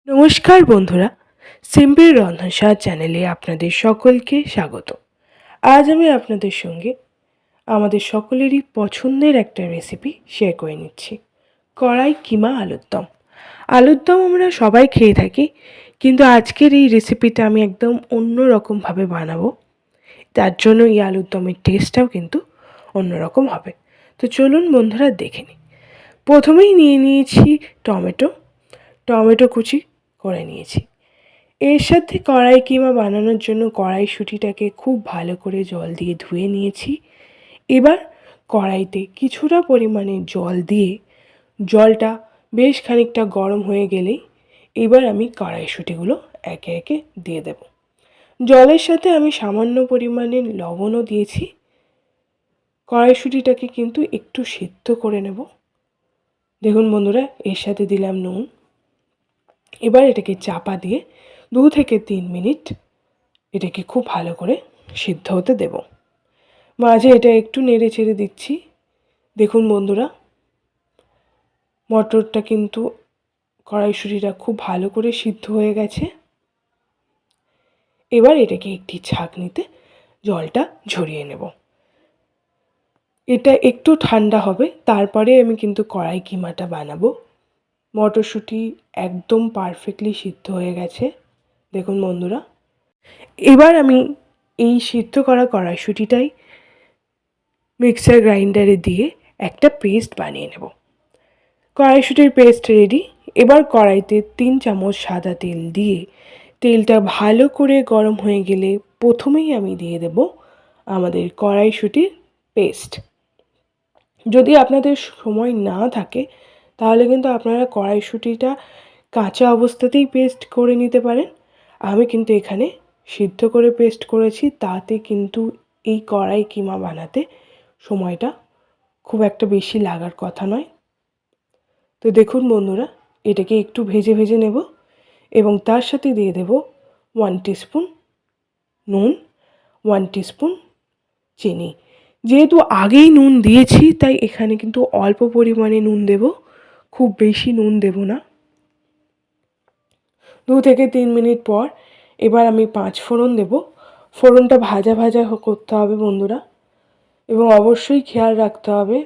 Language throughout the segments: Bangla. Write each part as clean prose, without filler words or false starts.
নমস্কার বন্ধুরা, সিম্পল রন্ধনশালা চ্যানেলে আপনাদের সকলকে স্বাগত। আজ আমি আপনাদের সঙ্গে আমাদের সকলেরই পছন্দের একটা রেসিপি শেয়ার করে নিচ্ছি, কড়াই কিমা আলুর দম। আলুর দম আমরা সবাই খেয়ে থাকি, কিন্তু আজকের এই রেসিপিটা আমি একদম অন্য রকমভাবে বানাবো। তার জন্য এই আলুর দমের টেস্টটাও কিন্তু অন্যরকম হবে। তো চলুন বন্ধুরা দেখে নিই। প্রথমেই নিয়ে নিয়েছি টমেটো কুচি করে নিয়েছি। এর সাথে কড়াই কিমা বানানোর জন্য কড়াইশুঁটিটাকে খুব ভালো করে জল দিয়ে ধুয়ে নিয়েছি। এবার কড়াইতে কিছুটা পরিমাণে জল দিয়ে জলটা বেশ খানিকটা গরম হয়ে গেলেই এবার আমি কড়াইশুঁটিগুলো একে একে দিয়ে দেব। জলের সাথে আমি সামান্য পরিমাণে লবণও দিয়েছি। কড়াইশুঁটিটাকে কিন্তু একটু সিদ্ধ করে নেব। দেখুন বন্ধুরা, এর সাথে দিলাম নুন। এবার এটাকে চাপা দিয়ে 2 থেকে 3 মিনিট এটাকে খুব ভালো করে সিদ্ধ হতে দেব। মাঝে এটা একটু নেড়ে চেড়ে দিচ্ছি। দেখুন বন্ধুরা, মটরটা কিন্তু কড়াইশুঁটিটা খুব ভালো করে সিদ্ধ হয়ে গেছে। এবার এটাকে একটি ছাঁকনিতে জলটা ঝরিয়ে নেব। এটা একটু ঠান্ডা হবে, তারপরে আমি কিন্তু কড়াই কিমাটা বানাবো। মটরশুঁটি একদম পারফেক্টলি সিদ্ধ হয়ে গেছে। দেখুন বন্ধুরা, এবার আমি এই সিদ্ধ করা কড়াইশুঁটিটাই মিক্সার গ্রাইন্ডারে দিয়ে একটা পেস্ট বানিয়ে নেব। কড়াইশুঁটির পেস্ট রেডি। এবার কড়াইতে 3 চামচ সাদা তেল দিয়ে তেলটা ভালো করে গরম হয়ে গেলে প্রথমেই আমি দিয়ে দেব আমাদের কড়াইশুঁটির পেস্ট। যদি আপনাদের সময় না থাকে তাহলে কিন্তু আপনারা কড়াইশুঁটিটা কাঁচা অবস্থাতেই পেস্ট করে নিতে পারেন। আমি কিন্তু এখানে সিদ্ধ করে পেস্ট করেছি, তাতে কিন্তু এই কড়াই কিমা বানাতে সময়টা খুব একটা বেশি লাগার কথা নয়। তো দেখুন বন্ধুরা, এটাকে একটু ভেজে ভেজে নেব এবং তার সাথে দিয়ে দেব 1 টিস্পুন নুন, 1 টিস্পুন চিনি। যেহেতু আগেই নুন দিয়েছি তাই এখানে কিন্তু অল্প পরিমাণে নুন দেব, খুব বেশি নুন দেব না। 2 থেকে 3 মিনিট পর এবার আমি 5 ফোড়ন দেব। ফোড়নটা ভাজা ভাজা করতে হবে বন্ধুরা, এবং অবশ্যই খেয়াল রাখতে হবে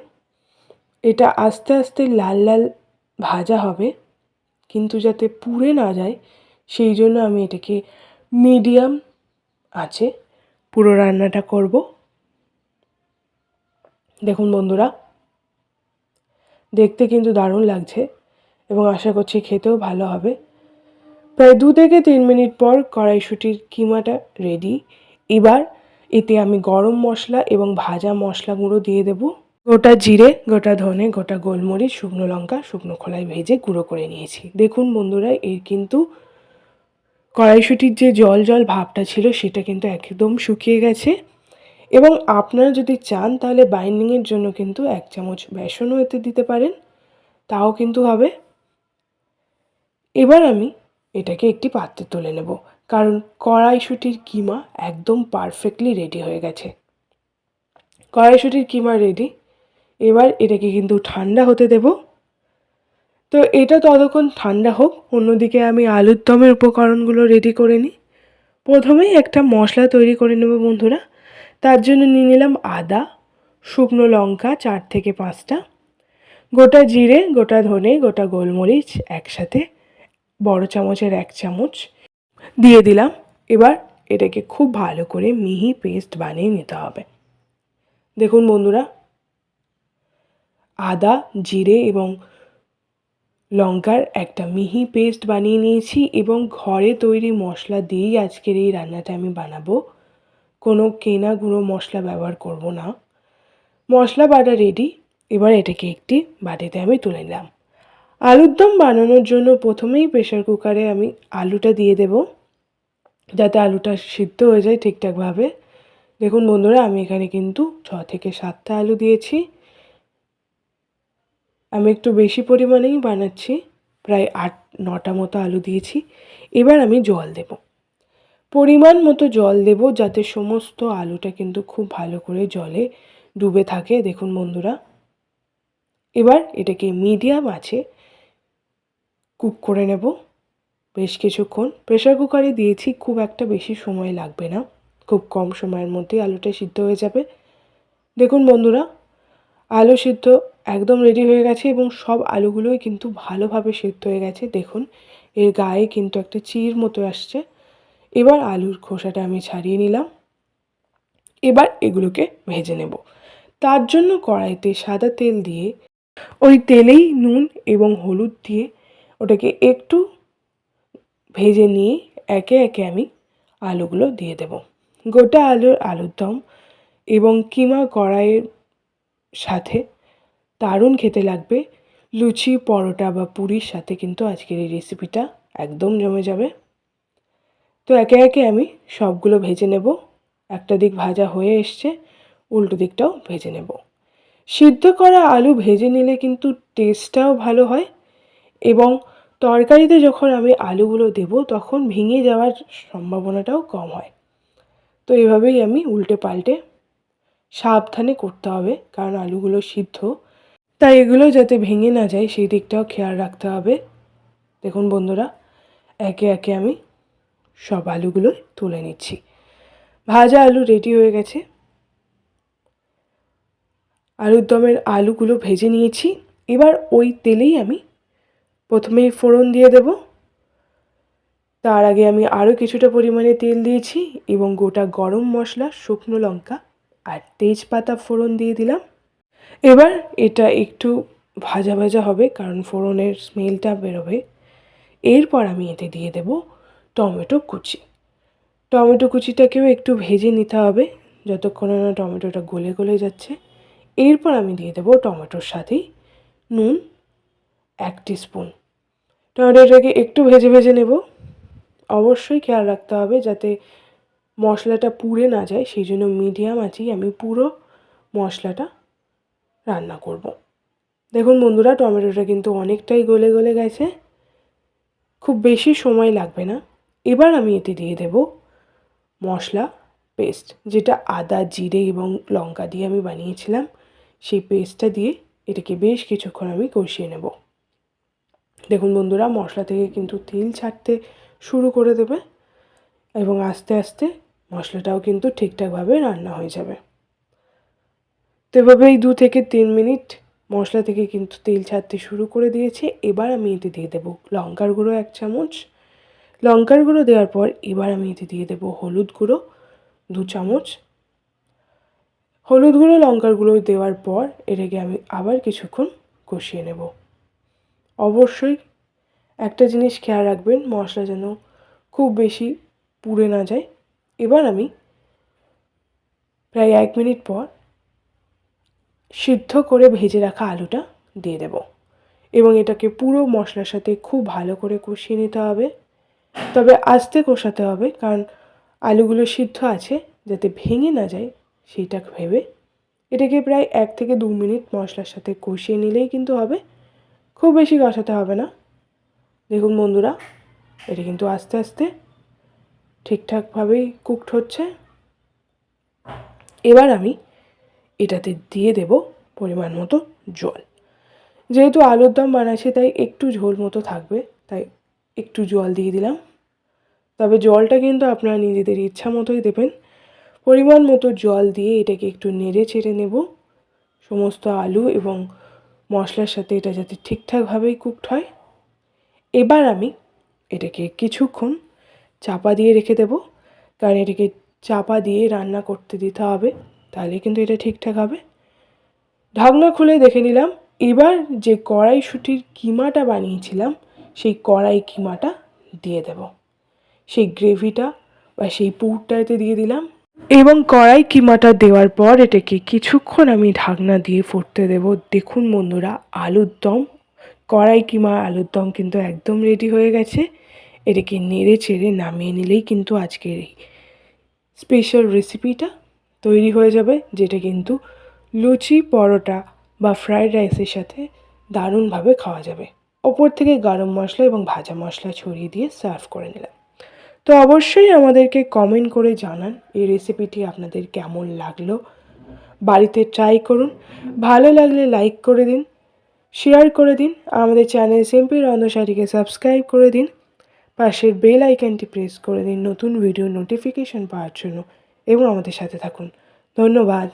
এটা আস্তে আস্তে লাল লাল ভাজা হবে, কিন্তু যাতে পুড়ে না যায় সেই জন্য আমি এটাকে মিডিয়াম আঁচে পুরো রান্নাটা করব। দেখুন বন্ধুরা, দেখতে কিন্তু দারুণ লাগছে এবং আশা করছি খেতেও ভালো হবে। প্রায় 2 থেকে 3 মিনিট পর কড়াইশুঁটির কিমাটা রেডি। এবার এতে আমি গরম মশলা এবং ভাজা মশলা গুঁড়ো দিয়ে দেব। গোটা জিরে, গোটা ধনে, গোটা গোলমরিচ, শুকনো লঙ্কা শুকনো খোলায় ভেজে গুঁড়ো করে নিয়েছি। দেখুন বন্ধুরা, এর কিন্তু কড়াইশুঁটির যে জল জল ভাবটা ছিল সেটা কিন্তু একদম শুকিয়ে গেছে। এবং আপনারা যদি চান তাহলে বাইন্ডিংয়ের জন্য কিন্তু 1 চামচ বেসনও এতে দিতে পারেন, তাও কিন্তু হবে। এবার আমি এটাকে একটি পাত্রে তুলে নেব, কারণ কড়াইশুঁটির কিমা একদম পারফেক্টলি রেডি হয়ে গেছে। কড়াইশুঁটির কিমা রেডি। এবার এটাকে কিন্তু ঠান্ডা হতে দেব। তো এটা ততক্ষণ ঠান্ডা হোক, অন্যদিকে আমি আলুর দমের উপকরণগুলো রেডি করে নিই। প্রথমেই একটা মশলা তৈরি করে নেব বন্ধুরা। তার জন্য নিয়ে নিলাম আদা, শুকনো লঙ্কা 4 থেকে 5টা, গোটা জিরে, গোটা ধনে, গোটা গোলমরিচ একসাথে বড় চামচের 1 চামচ দিয়ে দিলাম। এবার এটাকে খুব ভালো করে মিহি পেস্ট বানিয়ে নিতে হবে। দেখুন বন্ধুরা, আদা, জিরে এবং লঙ্কার একটা মিহি পেস্ট বানিয়ে নিয়েছি এবং ঘরে তৈরি মশলা দিয়েই আজকের এই রান্নাটা আমি বানাবো। কোনো কেনা গুঁড়ো মশলা ব্যবহার করব না। মশলা বাটা রেডি। এবার এটাকে একটি বাটিতে আমি তুলে নিলাম। আলুর দম বানানোর জন্য প্রথমেই প্রেসার কুকারে আমি আলুটা দিয়ে দেব, যাতে আলুটা সিদ্ধ হয়ে যায় ঠিকঠাকভাবে। দেখুন বন্ধুরা, আমি এখানে কিন্তু 6 থেকে 7টা আলু দিয়েছি। আমি একটু বেশি পরিমাণেই বানাচ্ছি, প্রায় 8-9টা মতো আলু দিয়েছি। এবার আমি জল দেব, পরিমাণ মতো জল দেব, যাতে সমস্ত আলুটা কিন্তু খুব ভালো করে জলে ডুবে থাকে। দেখুন বন্ধুরা, এবার এটাকে মিডিয়াম আঁচে কুক করে নেব বেশ কিছুক্ষণ প্রেসার কুকারে দিয়েছি, খুব একটা বেশি সময় লাগবে না, খুব কম সময়ের মধ্যেই আলুটা সিদ্ধ হয়ে যাবে। দেখুন বন্ধুরা, আলু সিদ্ধ একদম রেডি হয়ে গেছে এবং সব আলুগুলোই কিন্তু ভালোভাবে সিদ্ধ হয়ে গেছে। দেখুন এর গায়ে কিন্তু একটা চির মতো আসছে। এবার আলুর খোসাটা আমি ছাড়িয়ে নিলাম। এবার এগুলোকে ভেজে নেব। তার জন্য কড়াইতে সাদা তেল দিয়ে ওই তেলেই নুন এবং হলুদ দিয়ে ওটাকে একটু ভেজে নিয়ে একে একে আমি আলুগুলো দিয়ে দেব। গোটা আলুর দম এবং কিমা কড়াইয়ের সাথে দারুণ খেতে লাগবে। লুচি, পরোটা বা পুরির সাথে কিন্তু আজকের এই রেসিপিটা একদম জমে যাবে। তো একে একে আমি সবগুলো ভেজে নেব। একটা দিক ভাজা হয়ে এসছে, উল্টো দিকটাও ভেজে নেব। সিদ্ধ করা আলু ভেজে নিলে কিন্তু টেস্টটাও ভালো হয় এবং তরকারিতে যখন আমি আলুগুলো দেব তখন ভেঙে যাওয়ার সম্ভাবনাটাও কম হয়। তো এভাবেই আমি উল্টে পাল্টে সাবধানে করতে হবে, কারণ আলুগুলো সিদ্ধ, তাই এগুলো যাতে ভেঙে না যায় সেই দিকটাও খেয়াল রাখতে হবে। দেখুন বন্ধুরা, একে একে আমি সব আলুগুলো তুলে নিচ্ছি। ভাজা আলু রেডি হয়ে গেছে। আলুর দমের আলুগুলো ভেজে নিয়েছি। এবার ওই তেলেই আমি প্রথমেই ফোড়ন দিয়ে দেব। তার আগে আমি আরও কিছুটা পরিমাণে তেল দিয়েছি এবং গোটা গরম মশলা, শুকনো লঙ্কা আর তেজপাতা ফোড়ন দিয়ে দিলাম। এবার এটা একটু ভাজা ভাজা হবে, কারণ ফোড়নের স্মেলটা বেরোবে। এরপর আমি এতে দিয়ে দেব টমেটো কুচি। টমেটো কুচিটাকেও একটু ভেজে নিতে হবে যতক্ষণ না টমেটোটা গলে গলে যাচ্ছে। এরপর আমি দিয়ে দেব টমেটোর সাথেই নুন 1 টিস্পুন। টমেটোটাকে একটু ভেজে ভেজে নেব। অবশ্যই খেয়াল রাখতে হবে যাতে মশলাটা পুড়ে না যায়, সেই জন্য মিডিয়াম আঁচেই আমি পুরো মশলাটা রান্না করব। দেখুন বন্ধুরা, টমেটোটা কিন্তু অনেকটাই গলে গলে গেছে, খুব বেশি সময় লাগবে না। এবার আমি এতে দিয়ে দেব মশলা পেস্ট, যেটা আদা, জিরে এবং লঙ্কা দিয়ে আমি বানিয়েছিলাম। সেই পেস্টটা দিয়ে এটাকে বেশ কিছুক্ষণ আমি কষিয়ে নেব। দেখুন বন্ধুরা, মশলা থেকে কিন্তু তেল ছাড়তে শুরু করে দেবে এবং আস্তে আস্তে মশলাটাও কিন্তু ঠিকঠাকভাবে রান্না হয়ে যাবে। তো এভাবেই 2 থেকে 3 মিনিট মশলা থেকে কিন্তু তেল ছাড়তে শুরু করে দিয়েছে। এবার আমি এতে দিয়ে দেবো লঙ্কার গুঁড়ো 1 চামচ। লঙ্কার গুঁড়ো দেওয়ার পর এবার আমি এতে দিয়ে দেবো হলুদ গুঁড়ো 2 চামচ। হলুদ গুঁড়ো, লঙ্কার গুঁড়ো দেওয়ার পর এটাকে আমি আবার কিছুক্ষণ কষিয়ে নেব। অবশ্যই একটা জিনিস খেয়াল রাখবেন, মশলা যেন খুব বেশি পুড়ে না যায়। এবার আমি প্রায় 1 মিনিট পর সিদ্ধ করে ভেজে রাখা আলুটা দিয়ে দেব এবং এটাকে পুরো মশলার সাথে খুব ভালো করে কষিয়ে নিতে হবে। তবে আস্তে কষাতে হবে, কারণ আলুগুলো সিদ্ধ আছে, যাতে ভেঙে না যায় সেইটা ভেবে এটাকে প্রায় 1 থেকে 2 মিনিট মশলার সাথে কষিয়ে নিলেই কিন্তু হবে। খুব বেশি কষাতে হবে না। দেখুন বন্ধুরা, এটা কিন্তু আস্তে আস্তে ঠিকঠাকভাবেই কুকড হচ্ছে। এবার আমি এটাতে দিয়ে দেব পরিমাণ মতো জল। যেহেতু আলুর দম বানাচ্ছি তাই একটু ঝোল মতো থাকবে, তাই একটু জল দিয়ে দিলাম। তবে জলটা কিন্তু আপনারা নিজেদের ইচ্ছা মতোই দেবেন। পরিমাণ মতো জল দিয়ে এটাকে একটু নেড়ে চেড়ে নেব, সমস্ত আলু এবং মশলার সাথে এটা যাতে ঠিকঠাকভাবেই কুকড হয়। এবার আমি এটাকে কিছুক্ষণ চাপা দিয়ে রেখে দেব, কারণ এটাকে চাপা দিয়ে রান্না করতে দিতে হবে, তাহলে কিন্তু এটা ঠিকঠাক হবে। ঢাকনা খুলে দেখে নিলাম। এবার যে কড়াইশুঁটির কিমাটা বানিয়েছিলাম সেই কড়াই কিমাটা দিয়ে দেব। সেই গ্রেভিটা বা সেই পুরটা এতে দিয়ে দিলাম এবং কড়াই কিমাটা দেওয়ার পর এটাকে কিছুক্ষণ আমি ঢাকনা দিয়ে ফুটতে দেব। দেখুন বন্ধুরা, আলুর দম, কড়াই কিমা আলুর দম কিন্তু একদম রেডি হয়ে গেছে। এটাকে নেড়ে চেড়ে নামিয়ে নিলেই কিন্তু আজকের এই স্পেশাল রেসিপিটা তৈরি হয়ে যাবে, যেটা কিন্তু লুচি, পরোটা বা ফ্রায়েড রাইসের সাথে দারুণভাবে খাওয়া যাবে। ওপর থেকে গরম মশলা এবং ভাজা মশলা ছড়িয়ে দিয়ে সার্ভ করে নিলাম। তো অবশ্যই আমাদেরকে কমেন্ট করে জানান এই রেসিপিটি আপনাদের কেমন লাগলো। বাড়িতে ট্রাই করুন, ভালো লাগলে লাইক করে দিন, শেয়ার করে দিন, আমাদের চ্যানেল সিম্পল রন্ধনশালীকে সাবস্ক্রাইব করে দিন, পাশের বেল আইকনটি প্রেস করে দিন নতুন ভিডিও নোটিফিকেশন পাওয়ার জন্য এবং আমাদের সাথে থাকুন। ধন্যবাদ।